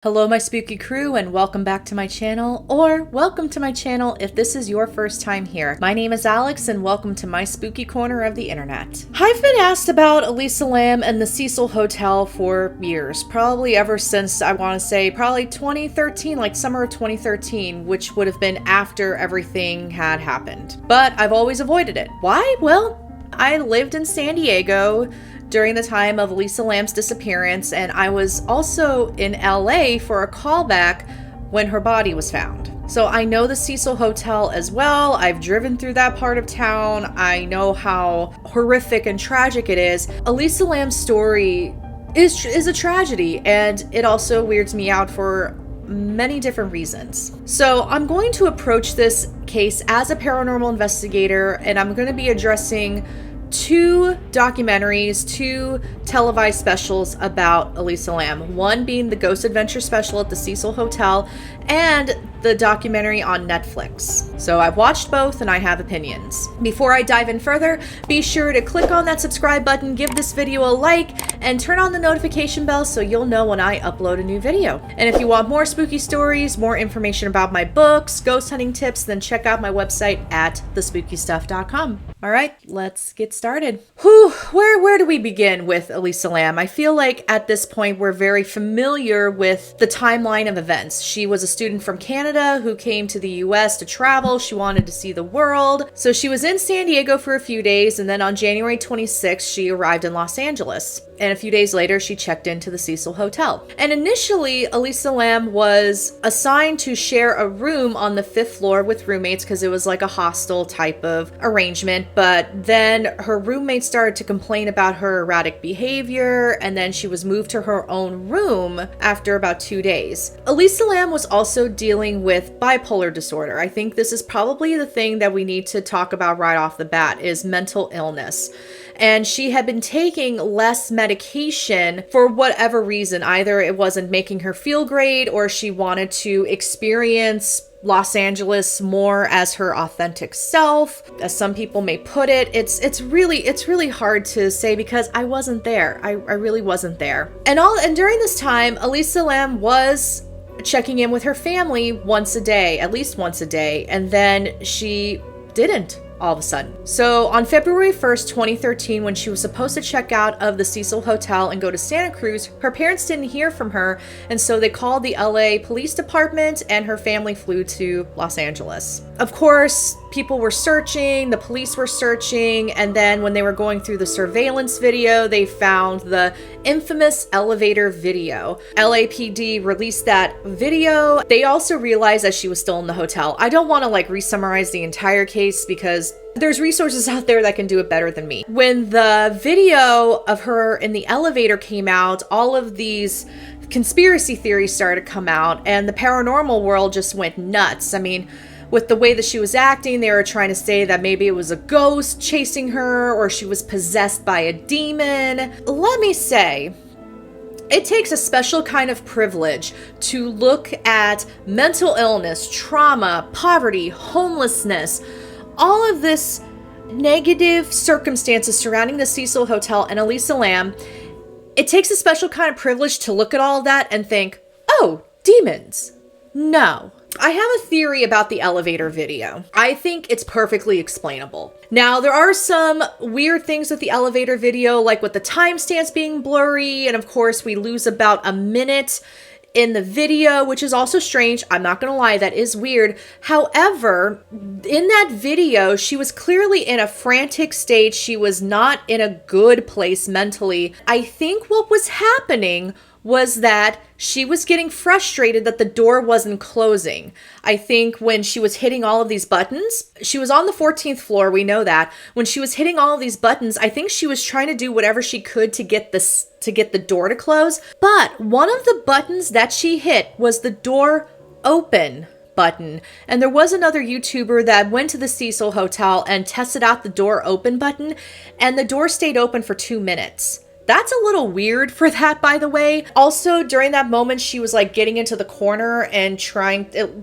Hello my spooky crew and welcome back to my channel, or welcome to my channel if this is your first time here. My name is Alex and welcome to my spooky corner of the internet. I've been asked about Elisa Lam and the Cecil Hotel for years, probably ever since I want to say probably 2013, like summer of 2013, which would have been after everything had happened. But I've always avoided it. Why? Well, I lived in San Diego during the time of Elisa Lam's disappearance, and I was also in LA for a callback when her body was found. So I know the Cecil Hotel as well. I've driven through that part of town. I know how horrific and tragic it is. Elisa Lam's story is a tragedy, and it also weirds me out for many different reasons. So I'm going to approach this case as a paranormal investigator, and I'm going to be addressing two documentaries, two televised specials about Elisa Lam. One being the Ghost Adventure special at the Cecil Hotel and the documentary on Netflix. So I've watched both and I have opinions. Before I dive in further, be sure to click on that subscribe button, give this video a like, and turn on the notification bell so you'll know when I upload a new video. And if you want more spooky stories, more information about my books, ghost hunting tips, then check out my website at thespookystuff.com. All right, let's get started. Where do we begin with Elisa Lam? I feel like at this point we're very familiar with the timeline of events. She was a student from Canada who came to the US to travel. She wanted to see the world. So she was in San Diego for a few days, and then on January 26th, she arrived in Los Angeles. And a few days later, she checked into the Cecil Hotel. And initially, Elisa Lam was assigned to share a room on the 5th floor with roommates because it was like a hostel type of arrangement. But then her roommates started to complain about her erratic behavior, and then she was moved to her own room after about 2 days. Elisa Lam was also dealing with bipolar disorder. I think this is probably the thing that we need to talk about right off the bat is mental illness. And she had been taking less medication for whatever reason. Either it wasn't making her feel great, or she wanted to experience Los Angeles more as her authentic self, as some people may put it. It's really hard to say because I wasn't there. I really wasn't there. And during this time, Elisa Lam was checking in with her family once a day, at least once a day, and then she didn't all of a sudden. So on February 1st, 2013, when she was supposed to check out of the Cecil Hotel and go to Santa Cruz, her parents didn't hear from her, and so they called the LA Police Department and her family flew to Los Angeles. Of course, people were searching, the police were searching, and then when they were going through the surveillance video, they found the infamous elevator video. LAPD released that video. They also realized that she was still in the hotel. I don't want to re-summarize the entire case because there's resources out there that can do it better than me. When the video of her in the elevator came out, all of these conspiracy theories started to come out, and the paranormal world just went nuts. I mean, with the way that she was acting, they were trying to say that maybe it was a ghost chasing her or she was possessed by a demon. Let me say, it takes a special kind of privilege to look at mental illness, trauma, poverty, homelessness, all of this negative circumstances surrounding the Cecil Hotel and Elisa Lam. It takes a special kind of privilege to look at all of that and think, oh, demons. No. I have a theory about the elevator video. I think it's perfectly explainable. Now, there are some weird things with the elevator video, like with the timestamps being blurry, and of course, we lose about a minute in the video, which is also strange. I'm not gonna lie, that is weird. However, in that video, she was clearly in a frantic state. She was not in a good place mentally. I think what was happening was that she was getting frustrated that the door wasn't closing. I think when she was hitting all of these buttons, she was on the 14th floor, we know that. When she was hitting all of these buttons, I think she was trying to do whatever she could to get the door to close. But one of the buttons that she hit was the door open button. And there was another YouTuber that went to the Cecil Hotel and tested out the door open button, and the door stayed open for 2 minutes. That's a little weird for that, by the way. Also, during that moment, she was getting into the corner and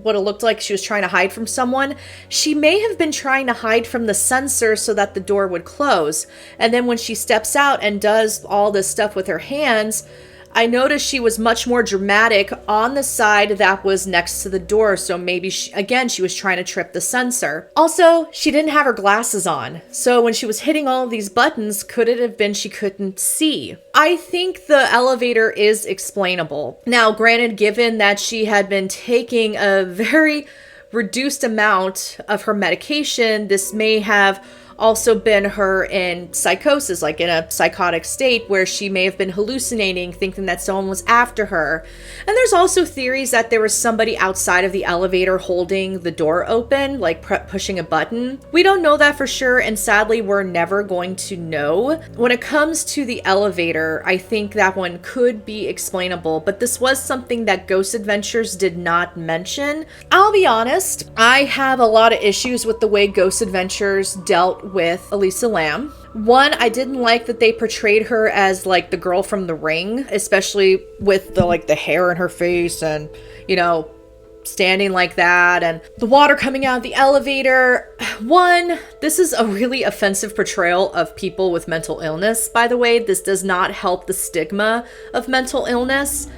what it looked like she was trying to hide from someone. She may have been trying to hide from the sensor so that the door would close. And then when she steps out and does all this stuff with her hands, I noticed she was much more dramatic on the side that was next to the door. So maybe, she was trying to trip the sensor. Also, she didn't have her glasses on. So when she was hitting all of these buttons, could it have been she couldn't see? I think the elevator is explainable. Now, granted, given that she had been taking a very reduced amount of her medication, this may have also been her in psychosis, like in a psychotic state where she may have been hallucinating, thinking that someone was after her. And there's also theories that there was somebody outside of the elevator holding the door open, like pushing a button. We don't know that for sure, and sadly, we're never going to know. When it comes to the elevator, I think that one could be explainable, but this was something that Ghost Adventures did not mention. I'll be honest, I have a lot of issues with the way Ghost Adventures dealt with Elisa Lam. One, I didn't like that they portrayed her as like the girl from The Ring, especially with the hair in her face and, standing like that and the water coming out of the elevator. One, this is a really offensive portrayal of people with mental illness, by the way. This does not help the stigma of mental illness.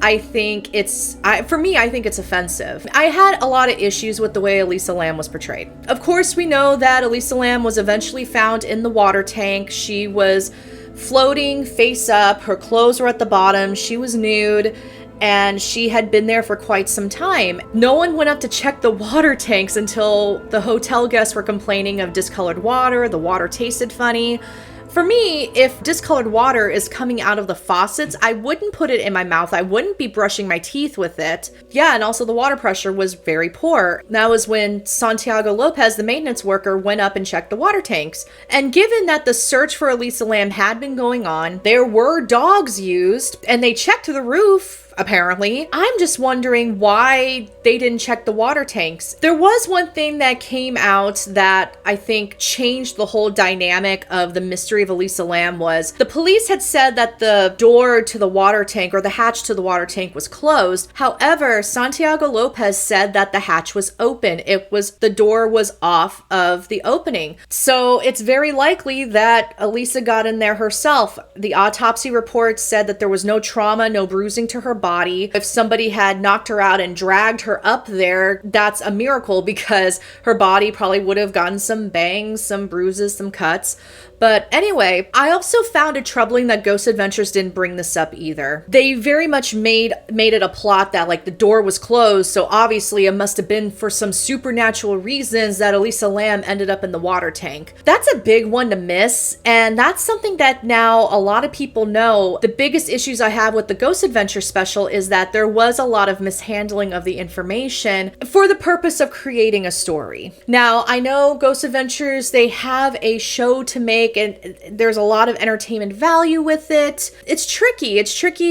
I think it's offensive. I had a lot of issues with the way Elisa Lam was portrayed. Of course, we know that Elisa Lam was eventually found in the water tank. She was floating face up. Her clothes were at the bottom. She was nude, and she had been there for quite some time. No one went up to check the water tanks until the hotel guests were complaining of discolored water. The water tasted funny. For me, if discolored water is coming out of the faucets, I wouldn't put it in my mouth. I wouldn't be brushing my teeth with it. Yeah, and also the water pressure was very poor. That was when Santiago Lopez, the maintenance worker, went up and checked the water tanks. And given that the search for Elisa Lam had been going on, there were dogs used, and they checked the roof, apparently. I'm just wondering why they didn't check the water tanks. There was one thing that came out that I think changed the whole dynamic of the mystery of Elisa Lam. Was the police had said that the door to the water tank, or the hatch to the water tank, was closed. However, Santiago Lopez said that the hatch was open. The door was off of the opening. So it's very likely that Elisa got in there herself. The autopsy report said that there was no trauma, no bruising to her body. If somebody had knocked her out and dragged her up there, that's a miracle, because her body probably would have gotten some bangs, some bruises, some cuts. But anyway, I also found it troubling that Ghost Adventures didn't bring this up either. They very much made it a plot that the door was closed, so obviously it must have been for some supernatural reasons that Elisa Lam ended up in the water tank. That's a big one to miss, and that's something that now a lot of people know. The biggest issues I have with the Ghost Adventure special is that there was a lot of mishandling of the information for the purpose of creating a story. Now, I know Ghost Adventures, they have a show to make, and there's a lot of entertainment value with it. It's tricky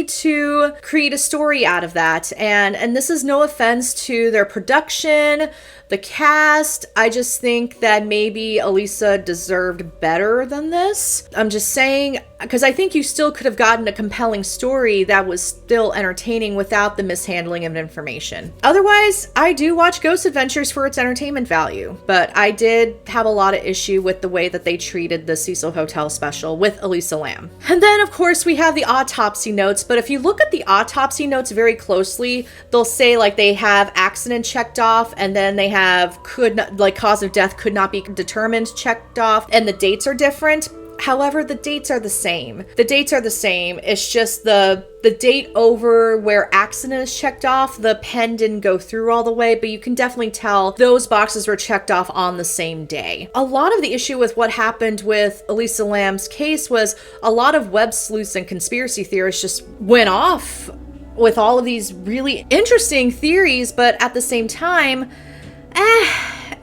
to create a story out of that, and this is no offense to their production, the cast. I just think that maybe Elisa deserved better than this. I'm just saying, because I think you still could have gotten a compelling story that was still entertaining without the mishandling of information. Otherwise, I do watch Ghost Adventures for its entertainment value, but I did have a lot of issue with the way that they treated the Cecil Hotel special with Elisa Lam. And then, of course, we have the autopsy notes, but if you look at the autopsy notes very closely, they'll say they have accident checked off, and then they have cause of death could not be determined checked off, and the dates are different. However, the dates are the same. It's just the date over where accident is checked off, the pen didn't go through all the way, but you can definitely tell those boxes were checked off on the same day. A lot of the issue with what happened with Elisa Lam's case was a lot of web sleuths and conspiracy theorists just went off with all of these really interesting theories, but at the same time,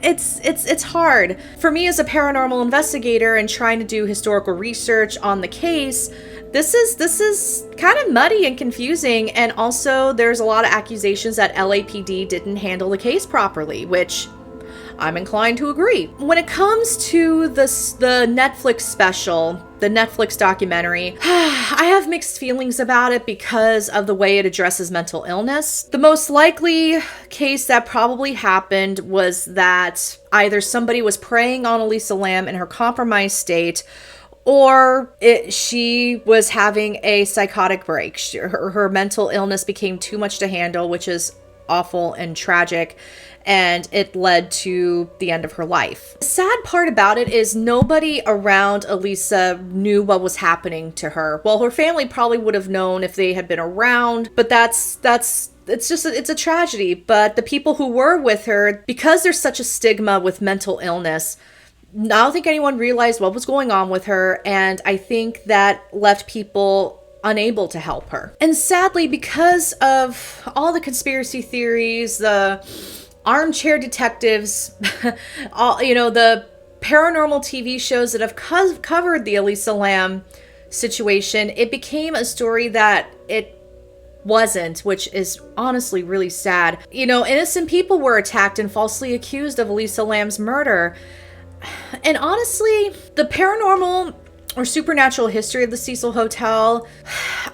it's hard. For me as a paranormal investigator and trying to do historical research on the case, this is kind of muddy and confusing, and also there's a lot of accusations that LAPD didn't handle the case properly, which I'm inclined to agree. When it comes to the Netflix special, the Netflix documentary, I have mixed feelings about it because of the way it addresses mental illness. The most likely case that probably happened was that either somebody was preying on Elisa Lam in her compromised state, or she was having a psychotic break. Her mental illness became too much to handle, which is awful and tragic, and it led to the end of her life. The sad part about it is nobody around Elisa knew what was happening to her. Well, her family probably would have known if they had been around, but it's a tragedy. But the people who were with her, because there's such a stigma with mental illness, I don't think anyone realized what was going on with her, and I think that left people unable to help her. And sadly, because of all the conspiracy theories, the armchair detectives, the paranormal TV shows that have covered the Elisa Lam situation, it became a story that it wasn't, which is honestly really sad. Innocent people were attacked and falsely accused of Elisa Lam's murder. And honestly, the paranormal or supernatural history of the Cecil Hotel,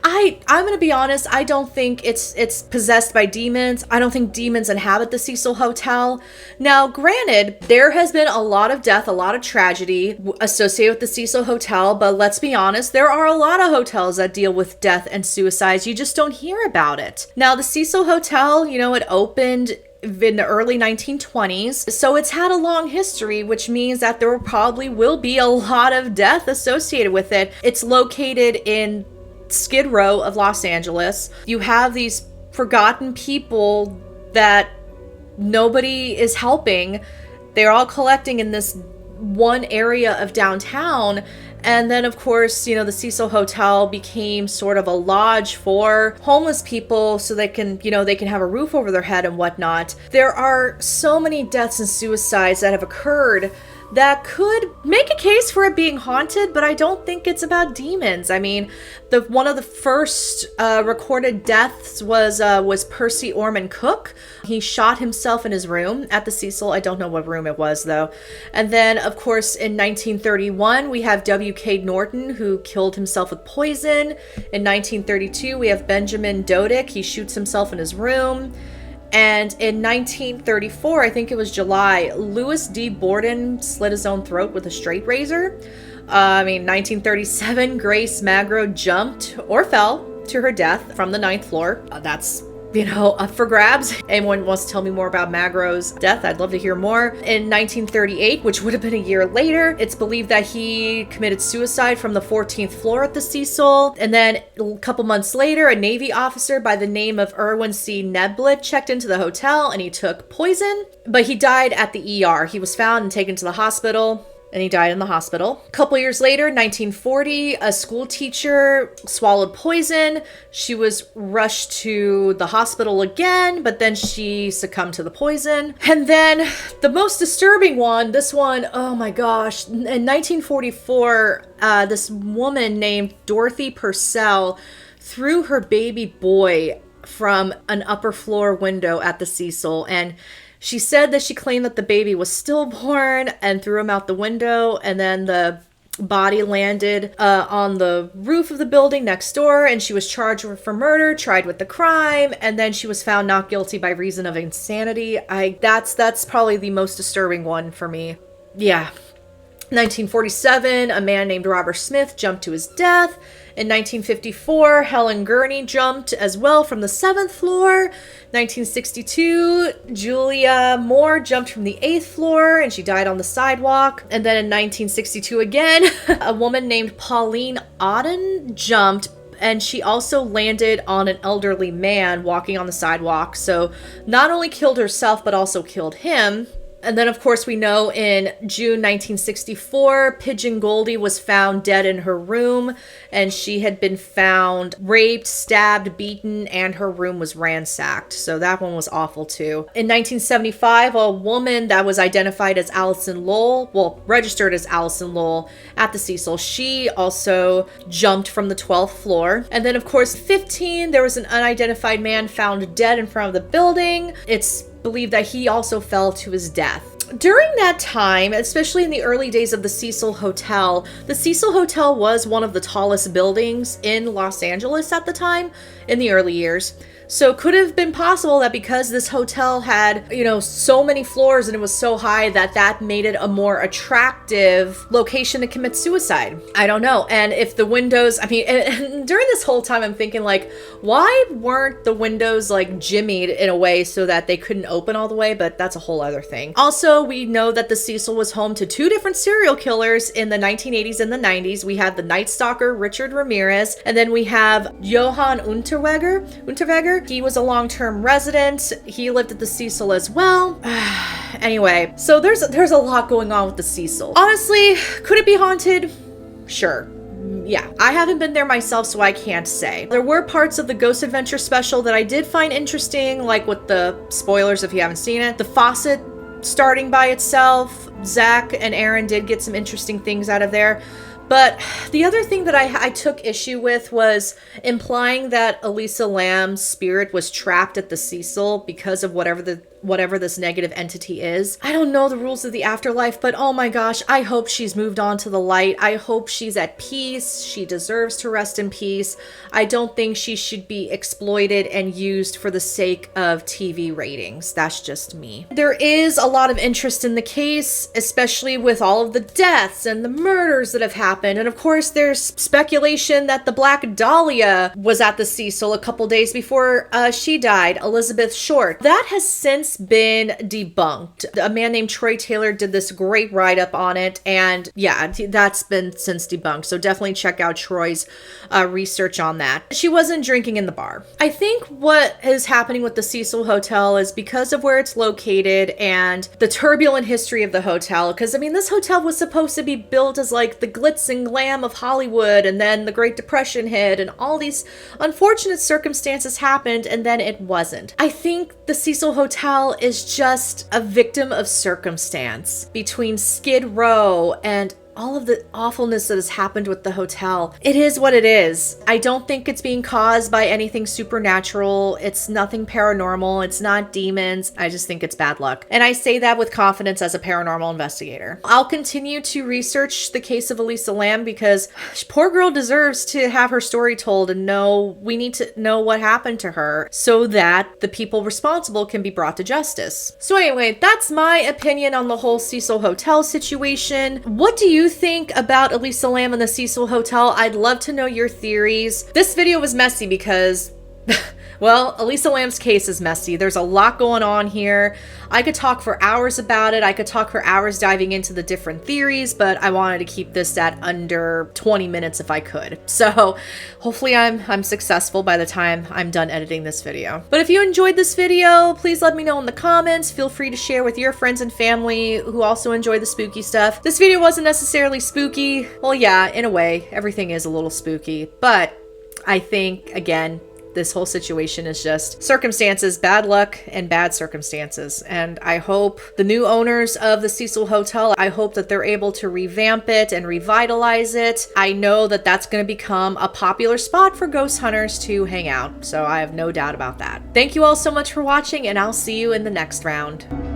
I'm gonna be honest, I don't think it's possessed by demons. I don't think demons inhabit the Cecil Hotel. Now, granted, there has been a lot of death, a lot of tragedy associated with the Cecil Hotel, but let's be honest, there are a lot of hotels that deal with death and suicides. You just don't hear about it. Now, the Cecil Hotel, it opened in the early 1920s, so it's had a long history, which means that there probably will be a lot of death associated with it. It's located in Skid Row of Los Angeles. You have these forgotten people that nobody is helping. They're all collecting in this one area of downtown. And then, of course, the Cecil Hotel became sort of a lodge for homeless people so they can have a roof over their head and whatnot. There are so many deaths and suicides that have occurred that could make a case for it being haunted, but I don't think it's about demons. I mean, one of the first recorded deaths was Percy Orman Cook. He shot himself in his room at the Cecil. I don't know what room it was, though. And then, of course, in 1931, we have W.K. Norton, who killed himself with poison. In 1932, we have Benjamin Dodick. He shoots himself in his room. And in 1934, I think it was July, Louis D. Borden slit his own throat with a straight razor. 1937, Grace Magro jumped or fell to her death from the 9th floor. That's up for grabs. Anyone wants to tell me more about Magro's death, I'd love to hear more. In 1938, which would have been a year later, it's believed that he committed suicide from the 14th floor at the Cecil. And then a couple months later, a Navy officer by the name of Irwin C. Neblett checked into the hotel and he took poison, but he died at the ER. He was found and taken to the hospital, and he died in the hospital. A couple years later, 1940, a school teacher swallowed poison. She was rushed to the hospital again, but then she succumbed to the poison. And then the most disturbing one, this one, oh my gosh, in 1944, this woman named Dorothy Purcell threw her baby boy from an upper floor window at the Cecil, and she said that she claimed that the baby was stillborn and threw him out the window, and then the body landed on the roof of the building next door, and she was charged for murder, tried with the crime, and then she was found not guilty by reason of insanity. That's probably the most disturbing one for me. Yeah. 1947, a man named Robert Smith jumped to his death. In 1954, Helen Gurney jumped as well from the 7th floor. 1962, Julia Moore jumped from the 8th floor and she died on the sidewalk. And then in 1962 again, a woman named Pauline Auden jumped, and she also landed on an elderly man walking on the sidewalk. So not only killed herself, but also killed him. And then, of course, we know in June 1964, Pigeon Goldie was found dead in her room, and she had been found raped, stabbed, beaten, and her room was ransacked. So that one was awful, too. In 1975, a woman that was identified as Allison Lowell, well, registered as Allison Lowell at the Cecil, she also jumped from the 12th floor. And then, of course, 15, there was an unidentified man found dead in front of the building. It's believed that he also fell to his death. During that time, especially in the early days of the Cecil Hotel was one of the tallest buildings in Los Angeles at the time, in the early years. So could have been possible that because this hotel had, you know, so many floors and it was so high that made it a more attractive location to commit suicide. I don't know. And if the windows, I mean, and during this whole time I'm thinking like, why weren't the windows like jimmied in a way so that they couldn't open all the way? But that's a whole other thing. Also, we know that the Cecil was home to 2 different serial killers in the 1980s and the 90s. We had the Night Stalker, Richard Ramirez, and then we have Johann Unterweger. He was a long-term resident. He lived at the Cecil as well. Anyway, so there's a lot going on with the Cecil. Honestly, could it be haunted? Sure. Yeah, I haven't been there myself, so I can't say. There were parts of the Ghost Adventure special that I did find interesting, like with the spoilers if you haven't seen it. The faucet starting by itself. Zach and Aaron did get some interesting things out of there. But the other thing that I took issue with was implying that Elisa Lam's spirit was trapped at the Cecil because of whatever this negative entity is. I don't know the rules of the afterlife, but oh my gosh, I hope she's moved on to the light. I hope she's at peace. She deserves to rest in peace. I don't think she should be exploited and used for the sake of TV ratings. That's just me. There is a lot of interest in the case, especially with all of the deaths and the murders that have happened. And of course, there's speculation that the Black Dahlia was at the Cecil a couple days before she died, Elizabeth Short. That has since been debunked. A man named Troy Taylor did this great write-up on it, and yeah, that's been since debunked. So definitely check out Troy's research on that. She wasn't drinking in the bar. I think what is happening with the Cecil Hotel is because of where it's located and the turbulent history of the hotel. Because I mean, this hotel was supposed to be built as like the glitz and glam of Hollywood, and then the Great Depression hit and all these unfortunate circumstances happened, and then it wasn't. I think the Cecil Hotel is just a victim of circumstance between Skid Row and all of the awfulness that has happened with the hotel. It is what it is. I don't think it's being caused by anything supernatural. It's nothing paranormal. It's not demons. I just think it's bad luck. And I say that with confidence as a paranormal investigator. I'll continue to research the case of Elisa Lam because poor girl deserves to have her story told, and we need to know what happened to her so that the people responsible can be brought to justice. So anyway, that's my opinion on the whole Cecil Hotel situation. What do you think about Elisa Lam and the Cecil Hotel? I'd love to know your theories. This video was messy because well, Elisa Lam's case is messy. There's a lot going on here. I could talk for hours about it. I could talk for hours diving into the different theories, but I wanted to keep this at under 20 minutes if I could. So hopefully I'm successful by the time I'm done editing this video. But if you enjoyed this video, please let me know in the comments. Feel free to share with your friends and family who also enjoy the spooky stuff. This video wasn't necessarily spooky. Well, yeah, in a way, everything is a little spooky, but I think, again, this whole situation is just circumstances, bad luck and bad circumstances. And I hope the new owners of the Cecil Hotel, I hope that they're able to revamp it and revitalize it. I know that that's going to become a popular spot for ghost hunters to hang out. So I have no doubt about that. Thank you all so much for watching, and I'll see you in the next round.